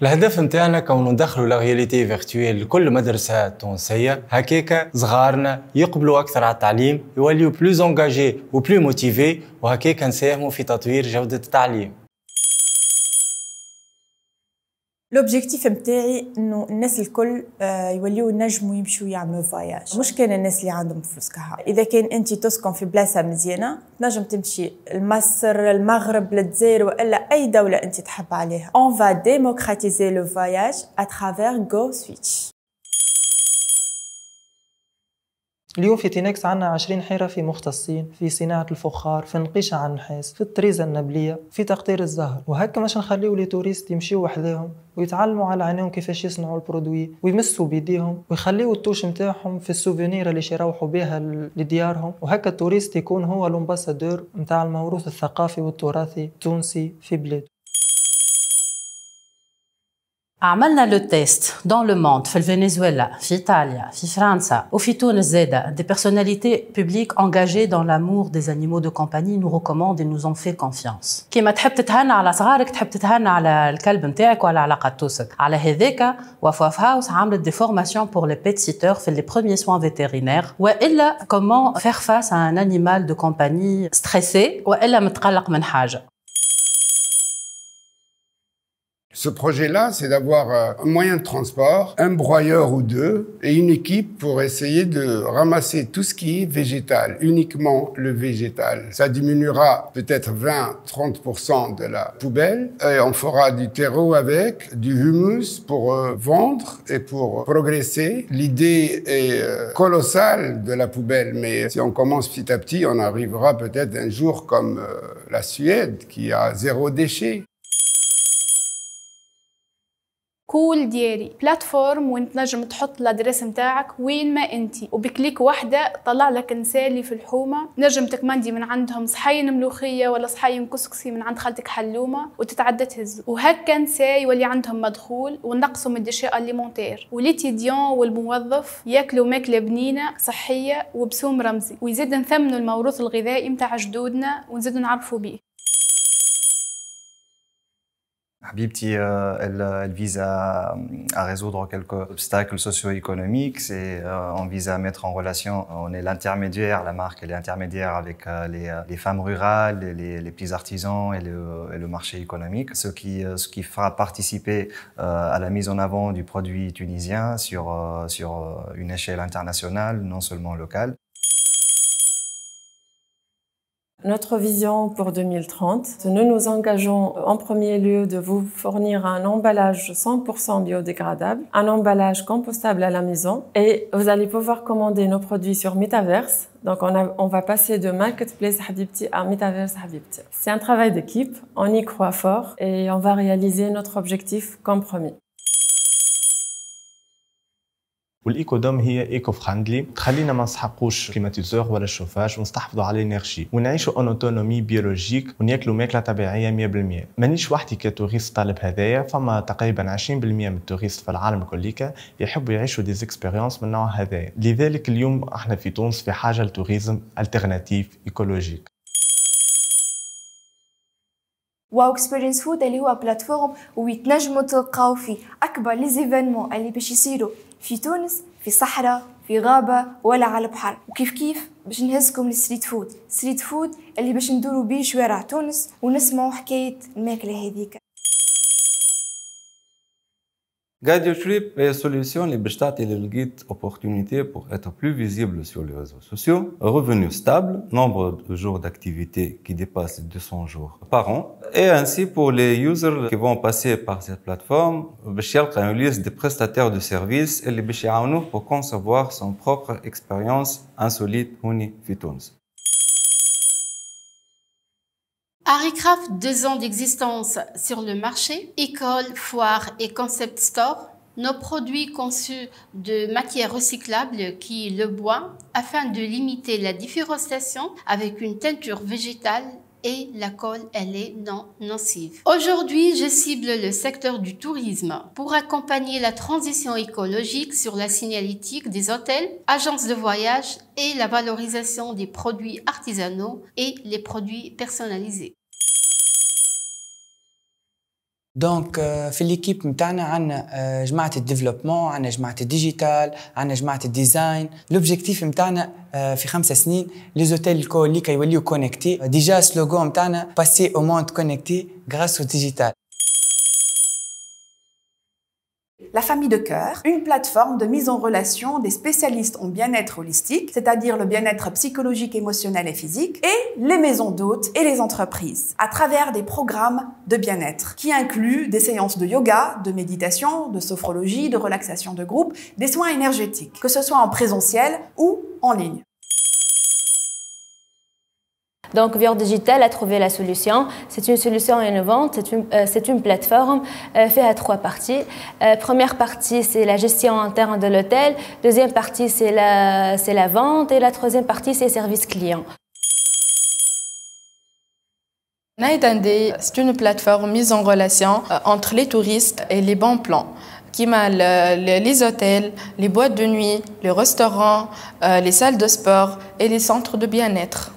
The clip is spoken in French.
الهدف نتاعنا كون ندخلوا لا رياليتي فيرتويال لكل مدرسة تونسية، هكاكا صغارنا يقبلوا أكثر على التعليم، يوليوا بلوز انجاجي وبلو موتيفي، وهكاكا نساهموا في تطوير جودة التعليم. لوبجيكتيف متاعي انه الناس الكل يوليو ينجموا يمشوا يعملوا فواياج، مش كان الناس اللي عندهم فلوس كها. اذا كان انت تسكن في بلاصه مزيانه تنجم تمشي لمصر، المغرب، للجزائر والا اي دوله انت تحب عليها. On va démocratiser le voyage à travers Go Switch. اليوم في تينكس عنا 20 حرفي مختصين في صناعة الفخار، في النقيشة على النحاس، في الطريزة النبلية، في تقطير الزهر. وهكا باش نخليو لي توريست يمشيو وحدهم ويتعلموا على عينيهم كيفاش يصنعوا البرودوي ويمسوا بيديهم ويخليوا التوش نتاعهم في السوفينير اللي يروحوا بها لديارهم. وهكا التوريست يكون هو الامباسادور نتاع الموروث الثقافي والتراثي التونسي في بلاده. عملنا لو تيست دون لو موند في الفنزويلا، في ايطاليا، في فرنسا وفي تونس زاده. Des personnalités publiques engagées dans l'amour des animaux de compagnie nous recommandent et nous ont fait confiance. كيما تحب تتهنى على صغارك تحب تتهنى على الكلب نتاعك ولا على قطوسك. على هذاك وفاف هاوس عملت دي فورماسيون pour les pet sitters في les premiers soins vétérinaires والا comment faire face à un animal de compagnie stressé والا متقلق من حاجه. Ce projet-là, c'est d'avoir un moyen de transport, un broyeur ou deux, et une équipe pour essayer de ramasser tout ce qui est végétal, uniquement le végétal. Ça diminuera peut-être 20-30% de la poubelle, et on fera du terreau avec, du humus pour vendre et pour progresser. L'idée est colossale de la poubelle, mais si on commence petit à petit, on arrivera peut-être un jour comme la Suède, qui a 0 déchet. كول دياري بلاتفورم وين تنجم تحط الادريس نتاعك وين ما انتي، وبكليك واحده طلع لك نسالي في الحومه. نجم تكمندي من عندهم صحين ملوخيه ولا صحين كسكسي من عند خالتك حلومه وتتعدى تهز، وهكا نساء يولي عندهم مدخول ونقصوا من الديشي اليمونتير. وليتيديون والموظف ياكلوا ماكله بنينه صحيه وبسوم رمزي، ويزيد نثمنوا الموروث الغذائي نتاع جدودنا ونزيدوا نعرفوا بيه. Habibti, elle vise à résoudre quelques obstacles socio-économiques. On vise à mettre en relation, on est l'intermédiaire, la marque elle est intermédiaire avec les femmes rurales, les petits artisans et le marché économique. Ce qui fera participer à la mise en avant du produit tunisien sur une échelle internationale, non seulement locale. Notre vision pour 2030, nous nous engageons en premier lieu de vous fournir un emballage 100% biodégradable, un emballage compostable à la maison et vous allez pouvoir commander nos produits sur Metaverse. Donc on va passer de Marketplace Habibti à Metaverse Habibti. C'est un travail d'équipe, on y croit fort et on va réaliser notre objectif comme promis. والايكو دوم هي ايكو فريندلي، تخلينا ما نسحقوش كليماتيزور ولا الشوفاج ونستحفظوا على الانرجي ونعيشوا اون اوتونومي بيولوجيك وناكلوا ماكله طبيعيه 100%. مانيش وحدي كتوريست طالب هذايا، فما تقريبا 20% من التوريست في العالم كليكا يحبوا يعيشوا دي اكسبيريونس من نوع هذايا. لذلك اليوم احنا في تونس في حاجه لتوريزم التيرناتيف ايكولوجيك. واو اكسبيرينس فود اللي هو بلاتفورم ويتنجموا تلقاو فيه اكبر لي زيفينمون اللي باش يصيروا في تونس، في صحراء، في غابه ولا على البحر. وكيف كيف باش نهزكم للستريت فود، ستريت فود اللي باش ندوروا بيه شوارع تونس ونسمعوا حكايه الماكله هذيك. Guide Your Trip est une solution qui permet de guide opportunités pour être plus visible sur les réseaux sociaux, revenus stables, nombre de jours d'activité qui dépasse 200 jours par an, et ainsi pour les users qui vont passer par cette plateforme, باش يلقى une liste des prestataires de services اللي باش يعاونوه pour concevoir son propre expérience insolite هوني في تونس. Harrycraft, 2 ans d'existence sur le marché, école, foire et concept store. Nos produits conçus de matières recyclables qui le bois afin de limiter la déforestation avec une teinture végétale et la colle, elle est non nocive. Aujourd'hui, je cible le secteur du tourisme pour accompagner la transition écologique sur la signalétique des hôtels, agences de voyage et la valorisation des produits artisanaux et les produits personnalisés. دونك في ليكيب نتاعنا عندنا جماعه الديفلوبمون، عندنا جماعه الديجيتال، عندنا جماعه الديزاين. لوبجيكتيف نتاعنا في 5 سنين لي زوتيل الكل اللي كيوليو كونيكتي. ديجا سلوغون نتاعنا باسي او موند كونيكتي غراس او ديجيتال. La famille de cœur, une plateforme de mise en relation des spécialistes en bien-être holistique, c'est-à-dire le bien-être psychologique, émotionnel et physique, et les maisons d'hôtes et les entreprises, à travers des programmes de bien-être qui incluent des séances de yoga, de méditation, de sophrologie, de relaxation de groupe, des soins énergétiques, que ce soit en présentiel ou en ligne. Donc, Vior Digital a trouvé la solution. C'est une solution innovante, c'est une plateforme faite à 3 parties. Première partie, c'est la gestion interne de l'hôtel. Deuxième partie, c'est la vente. Et la troisième partie, c'est service client. Night and Day, c'est une plateforme mise en relation entre les touristes et les bons plans, qui mêle les hôtels, les boîtes de nuit, les restaurants, les salles de sport et les centres de bien-être.